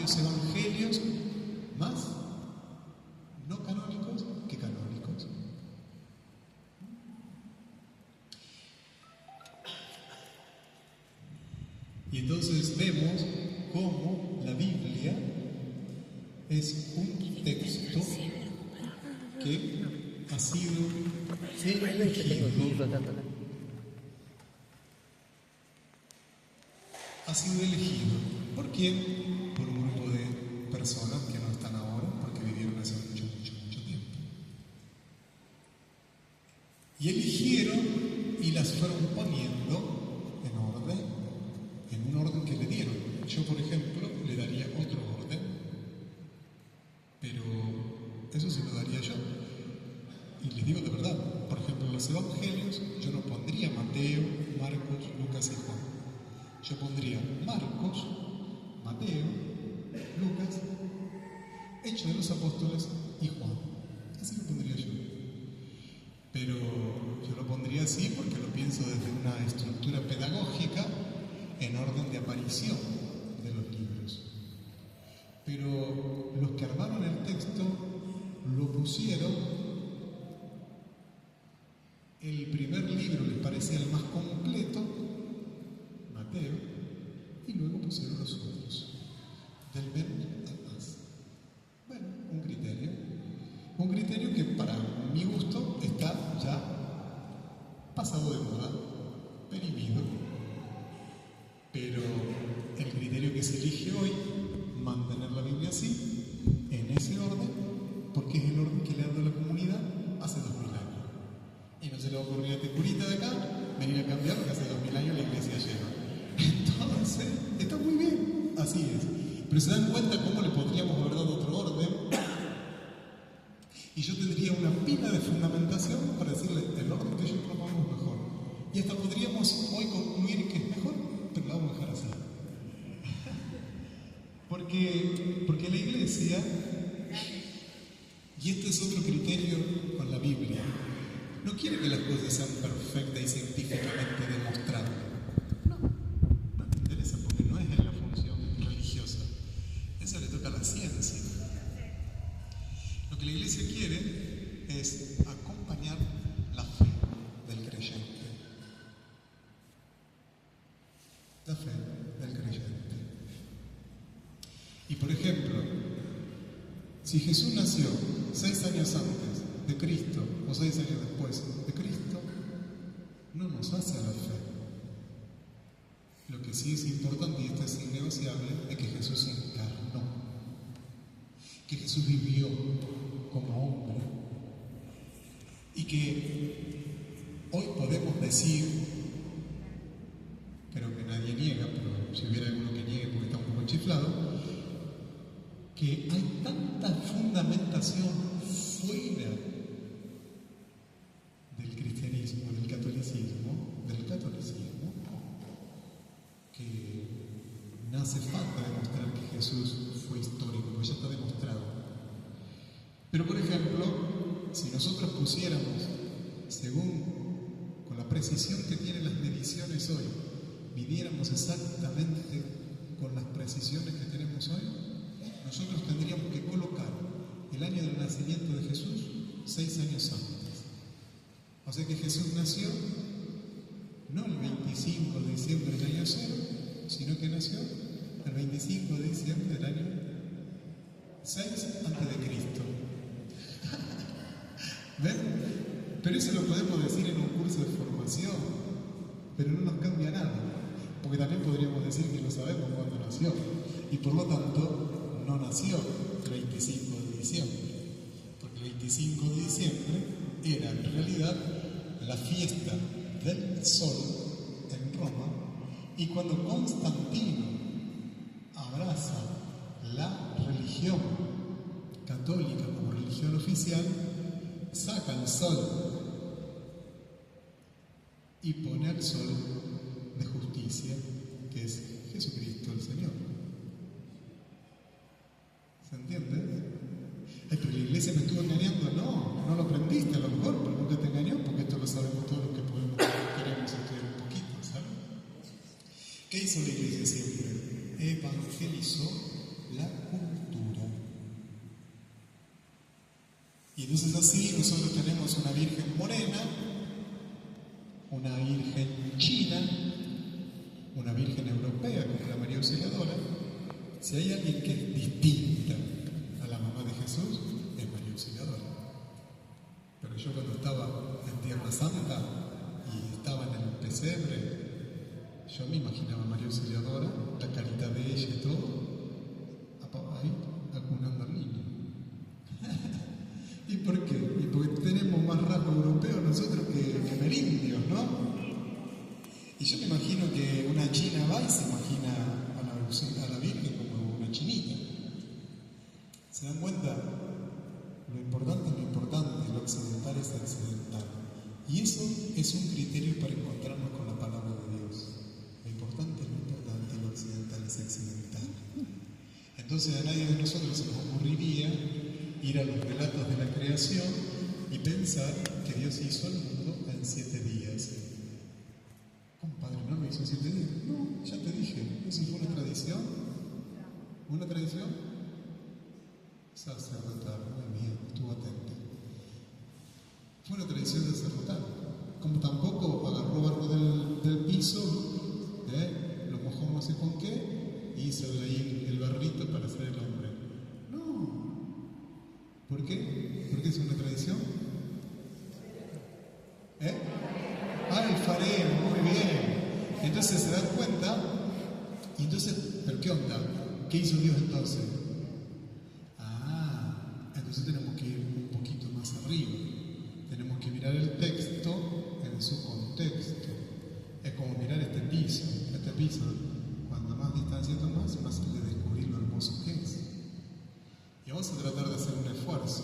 los evangelios más no canónicos que canónicos. Y entonces vemos cómo la Biblia es un texto que ha sido elegido. Ha sido elegido. ¿Por quién? Por un grupo de personas que no están ahora, porque vivieron hace mucho tiempo. Y eligieron y las fueron poniendo en un orden que le dieron. Yo, por ejemplo, le daría otro orden, pero eso se lo daría yo. Y les digo de verdad, por ejemplo, en los evangelios yo no pondría Mateo, Marcos, Lucas y Juan. Yo pondría Marcos, Mateo, Lucas, Hechos de los Apóstoles y Juan. Así lo pondría yo. Pero yo lo pondría así porque lo pienso desde una estructura pedagógica en orden de aparición de los libros. Pero los que armaron el texto lo pusieron, el primer libro les parecía el más completo, Mateo, y luego pusieron los otros, del menos al más. Bueno, un criterio que para mi gusto está ya pasado de moda, perimido, pero el criterio que se elige hoy, mantener la Biblia así, en ese orden, porque es el orden que le ha dado la comunidad hace 2000 años. Y no se le va a ocurrir a este curita de acá venir a cambiar porque hace 2000 años la iglesia lleva. Entonces, está muy bien, así es. Pero se dan cuenta cómo le podríamos haber dado otro orden. Y yo tendría una pila de fundamentación para decirle el orden que yo propongo es mejor. Y hasta podríamos hoy concluir que es mejor, pero la vamos a dejar así. Porque la iglesia, y este es otro criterio con la Biblia, no quiere que las cosas sean perfectas y científicamente demostrables. No me interesa porque no es en la función religiosa. Eso le toca a la ciencia. Lo que la iglesia quiere es acompañar la fe del creyente. La fe del creyente. Y por ejemplo, si Jesús nació 6 años antes de Cristo o 6 años después de Cristo, no nos hace a la fe. Lo que sí es importante, y esto es innegociable, es que Jesús se encarnó, que Jesús vivió como hombre y que hoy podemos decir, creo que nadie niega, pero si hubiera alguno que niegue porque está un poco chiflado, que hay tanta fundamentación fuera del cristianismo, del catolicismo, que no hace falta demostrar que Jesús fue histórico, porque ya está demostrado. Pero por ejemplo, si nosotros pusiéramos, según con la precisión que tienen las mediciones hoy, midiéramos exactamente con las precisiones que tenemos hoy, nosotros tendríamos que colocar el año del nacimiento de Jesús 6 años antes. O sea que Jesús nació no el 25 de diciembre del año 0, sino que nació el 25 de diciembre del año 6 antes de Cristo. ¿Ven? Pero eso lo podemos decir en un curso de formación, pero no nos cambia nada, porque también podríamos decir que no sabemos cuándo nació, y por lo tanto no nació el 25 de diciembre, porque el 25 de diciembre era en realidad la fiesta del sol en Roma, y cuando Constantino abraza la religión católica como religión oficial, saca el sol y pone al sol de justicia, que es Jesucristo el Señor. ¿Se entiende? Ay, pero la iglesia me estuvo engañando. No lo aprendiste a lo mejor, pero nunca te engañó, porque esto lo sabemos todos los que queremos estudiar un poquito, ¿sabes? ¿Qué hizo la iglesia siempre? Evangelizó la Y entonces así nosotros tenemos una Virgen morena, una Virgen china, una Virgen europea como la María Auxiliadora. Si hay alguien que es distinta a la mamá de Jesús, es María Auxiliadora. Pero yo cuando estaba en Tierra Santa y estaba en el pesebre, yo me imaginaba a María Auxiliadora, la carita de ella y todo, ahí acunando al niño. ¿Y por qué? Y porque tenemos más rasgo europeo nosotros que amerindios, ¿no? Y yo me imagino que una china va y se imagina a la Virgen como una chinita. ¿Se dan cuenta? Lo importante es lo importante, lo occidental es occidental. Y eso es un criterio para encontrarnos con la palabra de Dios. Lo importante es lo importante, lo occidental es occidental. Entonces a nadie de nosotros se nos ocurriría ir a los relatos de la creación y pensar que Dios hizo el mundo en 7 días. Compadre, ¿no lo hizo en 7 días? No, ya te dije, eso fue una tradición. ¿Una tradición? Sacerdotal, muy bien, estuvo atento. Fue una tradición sacerdotal. Como tampoco agarró barro del piso, lo mojó no sé con qué, y hizo ahí el barrito para hacer el hombre. No. ¿Por qué? ¿Porque es una tradición? Alfarero, muy bien. Entonces se dan cuenta, y entonces, ¿pero qué onda? ¿Qué hizo Dios entonces? Entonces tenemos que ir un poquito más arriba. Tenemos que mirar el texto en su contexto. Es como mirar este piso. Este piso, cuando más distancia tomas, más de descubrir lo hermoso que es. Y vamos a tratar de hacer un esfuerzo.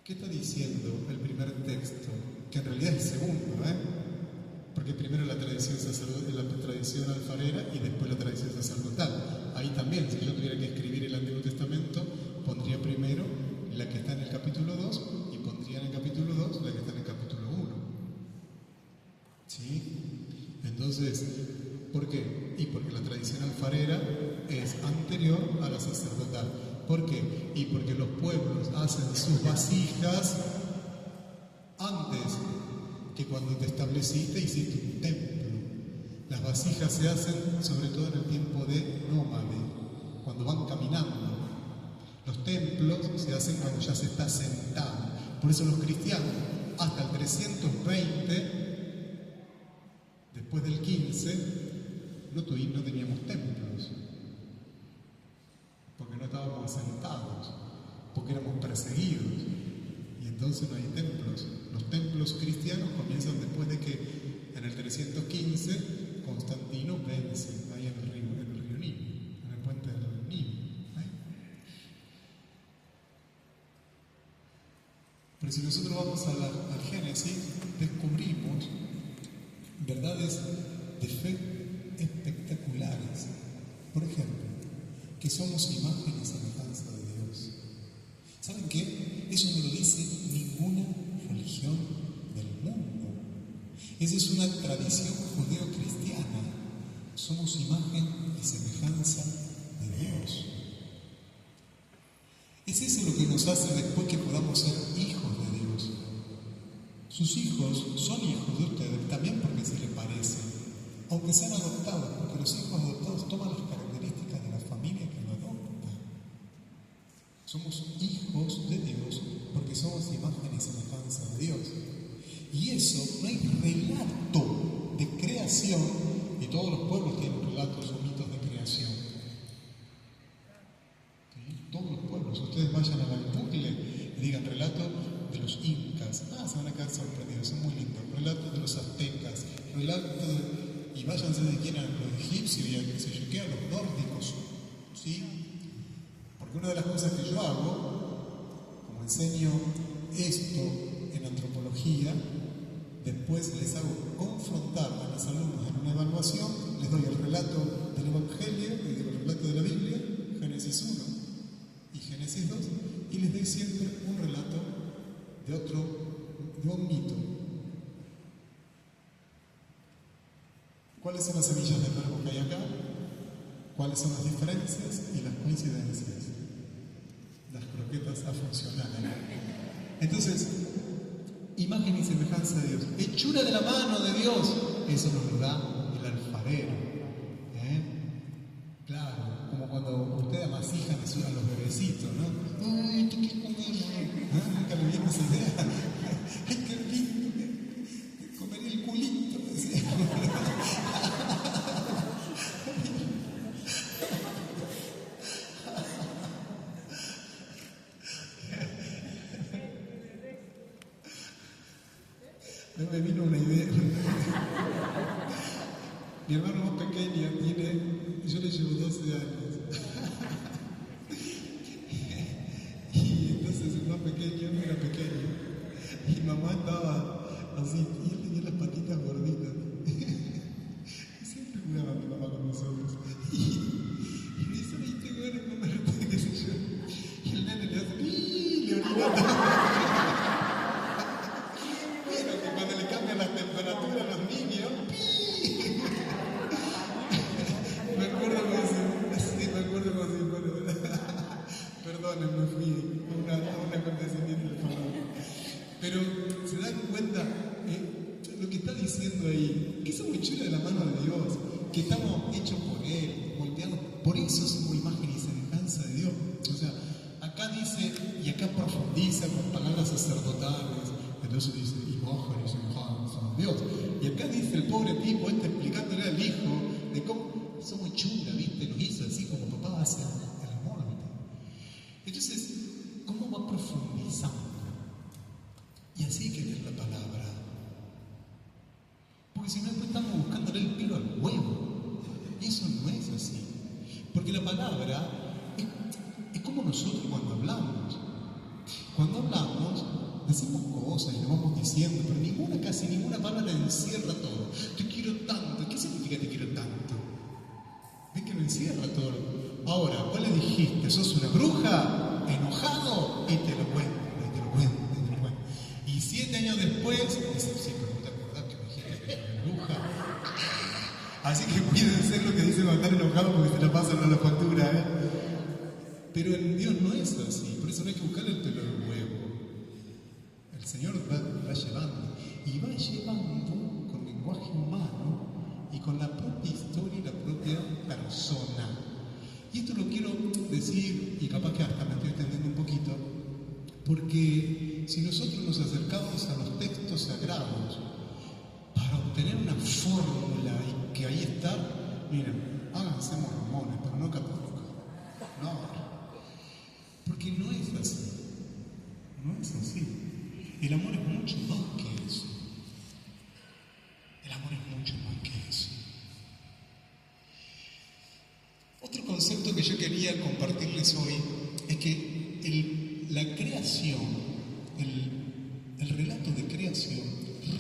¿Qué está diciendo el primer texto? Que en realidad es el segundo, Porque primero la tradición alfarera y después la tradición sacerdotal. Ahí también, si yo tuviera que escribir el Antiguo Testamento, pondría primero la que está en el capítulo 2 y pondría en el capítulo 2 la que está en el capítulo 1. ¿Sí? Entonces, ¿por qué? Y porque la tradición alfarera es anterior a la sacerdotal. ¿Por qué? Y porque los pueblos hacen sus vasijas antes que cuando te estableciste hiciste un templo. Las vasijas se hacen sobre todo en el tiempo de nómade, cuando van caminando. Los templos se hacen cuando ya se está sentado. Por eso los cristianos, hasta el 320, después del 15, no teníamos templos. Porque no estábamos asentados, porque éramos perseguidos. Y entonces no hay templos. Los templos cristianos comienzan después de que en el 315 Constantino vence ahí en el río Nilo, en el puente del Nilo. Pero si nosotros vamos al Génesis, descubrimos verdades de fe espectaculares. Por ejemplo, que somos imagen y semejanza de Dios. ¿Saben qué? Eso no lo dice ninguna religión del mundo. Esa es una tradición judeo-cristiana. Somos imagen y semejanza de Dios. Es eso lo que nos hace después que podamos ser hijos de Dios. Sus hijos son hijos de ustedes también porque se les parecen, aunque sean adoptados, porque los hijos adoptados toman las características de la familia que lo adopta. Somos hijos de Dios porque somos imagen y semejanza de Dios. Y eso, no hay relato de creación, y todos los pueblos tienen relatos o mitos de creación. ¿Sí? Todos los pueblos, ustedes vayan a Google y digan relato de los incas, se van a quedar sorprendidos, son muy lindos. Relato de los aztecas, y váyanse de quién eran los egipcios y a qué sé yo qué, a los nórdicos, ¿sí? Porque una de las cosas que yo hago, como enseño esto en antropología, después les hago confrontar a los alumnos en una evaluación, les doy el relato del Evangelio, les doy el relato de la Biblia, Génesis 1 y Génesis 2, y les doy siempre un relato de un mito. ¿Cuáles son las semillas del verbo que hay acá? ¿Cuáles son las diferencias y las coincidencias? Las croquetas a funcionar. Entonces, imagen y semejanza de Dios. Hechura de la mano de Dios. Eso nos lo da el alfarero. Claro, como cuando ustedes amasijan a los bebecitos, ¿no? ¡Ay, esto qué comer! Nunca le viene esa idea. ¡Ay, qué lindo! Comer el culito. ¿Sí? No me vino una idea. Mi hermano más pequeño yo le llevo 12 años. Y entonces el más pequeño era pequeño. Y mamá estaba así, y él tenía las patitas gorditas. Y siempre jugaba mi mamá con nosotros. Y me dice, ay, qué bueno comerte, qué sé yo. Y el nene le hace, ¡pi! Le orina todo. Cuando le cambian las temperaturas a los niños, ¡pi! Me acuerdo como si fuera. Perdón, me fui a un acontecimiento de favor. Pero se dan cuenta lo que está diciendo ahí, que somos hechura de la mano de Dios, que estamos hechos por Él, moldeados. Por eso somos imagen y semejanza de Dios. O sea, acá dice, y acá profundiza con palabras sacerdotales. Entonces dice, imagen y semejanza de Dios. Y acá dice el pobre tipo explicándole al hijo de cómo somos hechura, ¿viste? Nos hizo así como papá hace el amor, ¿viste? Entonces, ¿cómo va profundizando? Y así hay que leer la palabra. Porque si no, después estamos buscándole el pelo al huevo. Y eso no es así. Porque la palabra es como nosotros cuando hablamos. Cuando hablamos, decimos cosas y nos vamos diciendo, pero casi ninguna palabra encierra todo. Te quiero tanto. ¿Qué significa te quiero tanto? ¿Ves que no encierra todo? Ahora, vos le dijiste, sos una bruja, enojado, y te lo cuento. Y 7 años después, dice, sí, pero no te acordás que me dijiste que era bruja. Así que cuídense lo que dice cuando están enojados porque se la pasan a la factura, Pero en Dios no es así, por eso no hay que buscarle el pelo al huevo. El Señor va llevando, y va llevando con lenguaje humano y con la propia historia y la propia persona. Y esto lo quiero decir, y capaz que hasta me estoy extendiendo un poquito, porque si nosotros nos acercamos a los textos sagrados para obtener una fórmula y que ahí está, miren, háganse mormones, pero no católicos. No, porque no es así. No es así. El amor es mucho más que eso. El amor es mucho más que eso. Otro concepto que yo quería compartirles hoy es que la creación, el relato de creación,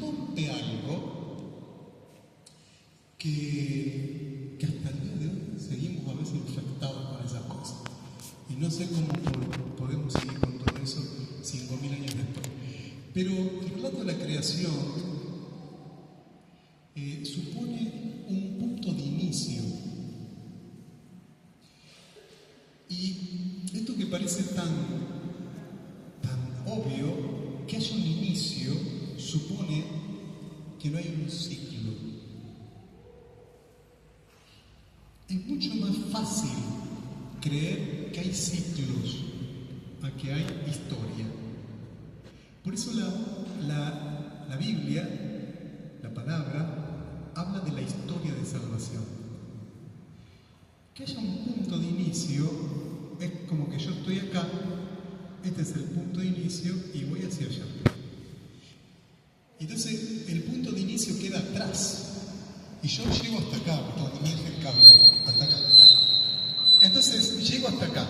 rompe algo que hasta el día de hoy seguimos a veces infectados con esas cosas. Y no sé cómo podemos seguir con todo eso 5.000 años después. Pero el relato de la creación supone un punto de inicio. Y esto que parece tan obvio, que haya un inicio, supone que no hay un ciclo. Es mucho más fácil creer que hay ciclos a que hay historia. Por eso la Biblia, la palabra, habla de la historia de salvación. Que haya un punto de inicio es como que yo estoy acá, este es el punto de inicio y voy hacia allá. Entonces el punto de inicio queda atrás y yo llego hasta acá, cuando me deje el cable, hasta acá. Entonces llego hasta acá.